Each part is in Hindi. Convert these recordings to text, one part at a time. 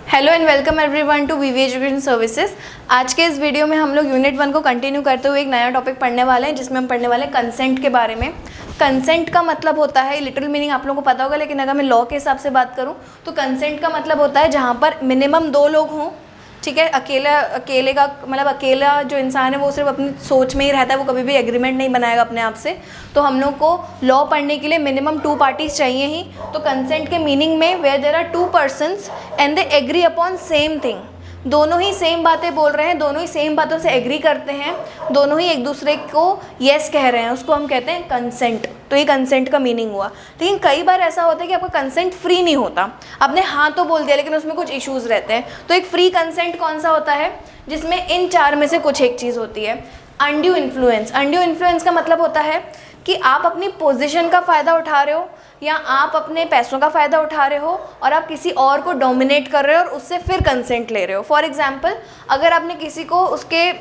Hello and welcome everyone to V V education services. आज के इस वीडियो में हम लोग यूनिट 1 को कंटिन्यू करते हुए एक नया टॉपिक पढ़ने वाले हैं, जिसमें हम पढ़ने वाले हैं कंसेंट के बारे में। कंसेंट का मतलब होता है, लिटरल मीनिंग आप लोगों को पता होगा, लेकिन अगर मैं लॉ के हिसाब से बात करूं तो कंसेंट का मतलब होता है जहां पर मिनिमम 2 लोग हों। ठीक है, अकेले का मतलब अकेला जो इंसान है वो सिर्फ अपनी सोच में ही रहता है, वो कभी भी एग्रीमेंट नहीं बनाएगा अपने आप से। तो हम लोग को लॉ पढ़ने के लिए मिनिमम 2 पार्टीज चाहिए ही। तो कंसेंट के मीनिंग में where there are 2 persons and they agree upon same thing, दोनों ही सेम बातें बोल रहे हैं, दोनों ही सेम बातों से एग्री करते हैं, दोनों ही एक दूसरे को येस कह रहे हैं, उसको हम कहते हैं कंसेंट। तो ये कंसेंट का मीनिंग हुआ। लेकिन कई बार ऐसा होता है कि आपका कंसेंट फ्री नहीं होता, आपने हाँ तो बोल दिया लेकिन उसमें कुछ इश्यूज़ रहते हैं। तो एक फ्री कंसेंट कौन सा होता है, जिसमें इन 4 में से कुछ एक चीज़ होती है। Undue influence. अनड्यू इन्फ्लुएंस का मतलब होता है कि आप अपनी पोजीशन का फ़ायदा उठा रहे हो या आप अपने पैसों का फ़ायदा उठा रहे हो और आप किसी और को डोमिनेट कर रहे हो और उससे फिर कंसेंट ले रहे हो। फॉर एग्जांपल, अगर आपने किसी को उसके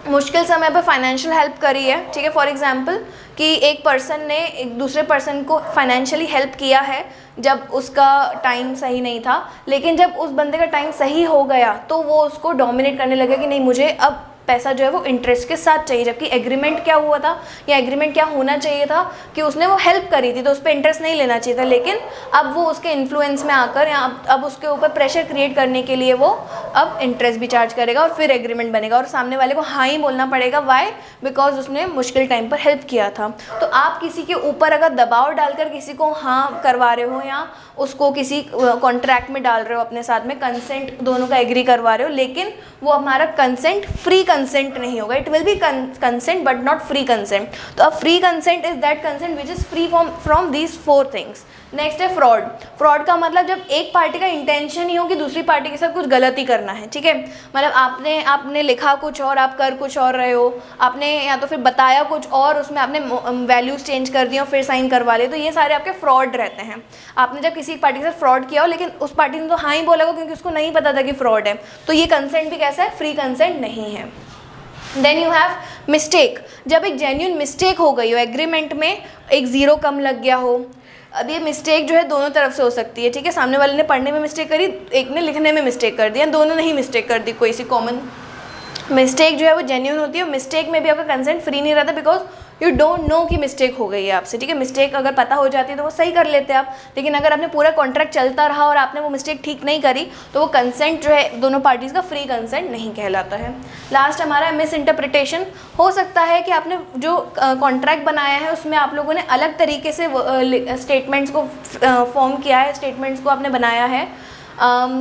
मुश्किल समय पर फाइनेंशियल हेल्प करी है, ठीक है, फॉर एग्जांपल कि एक पर्सन ने एक दूसरे पर्सन को फाइनेंशियली हेल्प किया है जब उसका टाइम सही नहीं था, लेकिन जब उस बंदे का टाइम सही हो गया तो वो उसको डोमिनेट करने लगे कि नहीं, मुझे अब पैसा जो है वो इंटरेस्ट के साथ चाहिए, जबकि एग्रीमेंट क्या हुआ था या एग्रीमेंट क्या होना चाहिए था कि उसने वो हेल्प करी थी तो उस पर इंटरेस्ट नहीं लेना चाहिए था, लेकिन अब वो उसके इन्फ्लुएंस में आकर या अब उसके ऊपर प्रेशर क्रिएट करने के लिए वो अब इंटरेस्ट भी चार्ज करेगा और फिर एग्रीमेंट बनेगा और सामने वाले को हाँ ही बोलना पड़ेगा। वाई? बिकॉज उसने मुश्किल टाइम पर हेल्प किया था। तो आप किसी के ऊपर अगर दबाव डालकर किसी को हाँ करवा रहे हो या उसको किसी कॉन्ट्रैक्ट में डाल रहे हो अपने साथ में, कंसेंट दोनों का एग्री करवा रहे हो, लेकिन वो हमारा कंसेंट फ्री कंसेंट नहीं होगा। It will be consent but not free consent. तो अब free consent is that consent which is free from these 4 things. Next है फ्रॉड। फ्रॉड का मतलब जब एक पार्टी का इंटेंशन ही हो कि दूसरी पार्टी के साथ कुछ गलती करना है, ठीक है, मतलब आपने लिखा कुछ और आप कर कुछ और रहे हो, आपने या तो फिर बताया कुछ और उसमें आपने वैल्यूज चेंज कर दी और फिर साइन करवा लिए, तो ये सारे आपके फ्रॉड रहते हैं। आपने जब किसी पार्टी के साथ फ्रॉड किया हो लेकिन उस पार्टी ने तो हाँ ही बोला हो क्योंकि उसको नहीं पता था कि फ्रॉड है, तो ये कंसेंट भी कैसा है, फ्री कंसेंट नहीं है। Then you have mistake. जब एक जेन्यून मिस्टेक हो गई हो, एग्रीमेंट में एक 0 कम लग गया हो। अब ये मिस्टेक जो है दोनों तरफ से हो सकती है, ठीक है, सामने वाले ने पढ़ने में मिस्टेक करी, एक ने लिखने में मिस्टेक कर दिया, दोनों ने ही मिस्टेक कर दी, कोई सी कॉमन मिस्टेक जो है वो जेन्यून होती है। मिस्टेक में भी आपका कंसेंट फ्री नहीं रहता बिकॉज यू डोंट नो कि मिस्टेक हो गई है आपसे, ठीक है। मिस्टेक अगर पता हो जाती है तो वो सही कर लेते आप, लेकिन अगर आपने पूरा कॉन्ट्रैक्ट चलता रहा और आपने वो मिस्टेक ठीक नहीं करी तो वो कंसेंट जो है दोनों पार्टीज़ का फ्री कंसेंट नहीं कहलाता है। लास्ट हमारा मिस इंटरप्रिटेशन। हो सकता है कि आपने जो कॉन्ट्रैक्ट बनाया है उसमें आप लोगों ने अलग तरीके से स्टेटमेंट्स को फॉर्म किया है, स्टेटमेंट्स को आपने बनाया है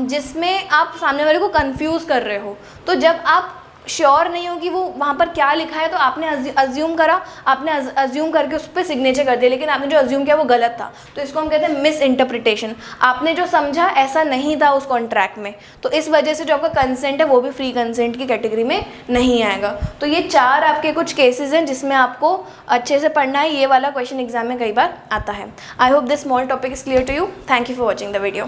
जिसमें आप सामने वाले को कंफ्यूज कर रहे हो। तो जब आप श्योर नहीं हो कि वो वहाँ पर क्या लिखा है तो आपने अज्यूम करा, आपने अज्यूम करके उस पर सिग्नेचर कर दिया, लेकिन आपने जो अज्यूम किया वो गलत था, तो इसको हम कहते हैं मिस इंटरप्रिटेशन। आपने जो समझा ऐसा नहीं था उस कॉन्ट्रैक्ट में, तो इस वजह से जो आपका कंसेंट है वो भी फ्री कंसेंट की कैटेगरी में नहीं आएगा। तो ये 4 आपके कुछ केसेस हैं जिसमें आपको अच्छे से पढ़ना है। ये वाला क्वेश्चन एग्जाम में कई बार आता है। I hope this small topic is clear to you. Thank you for watching the video.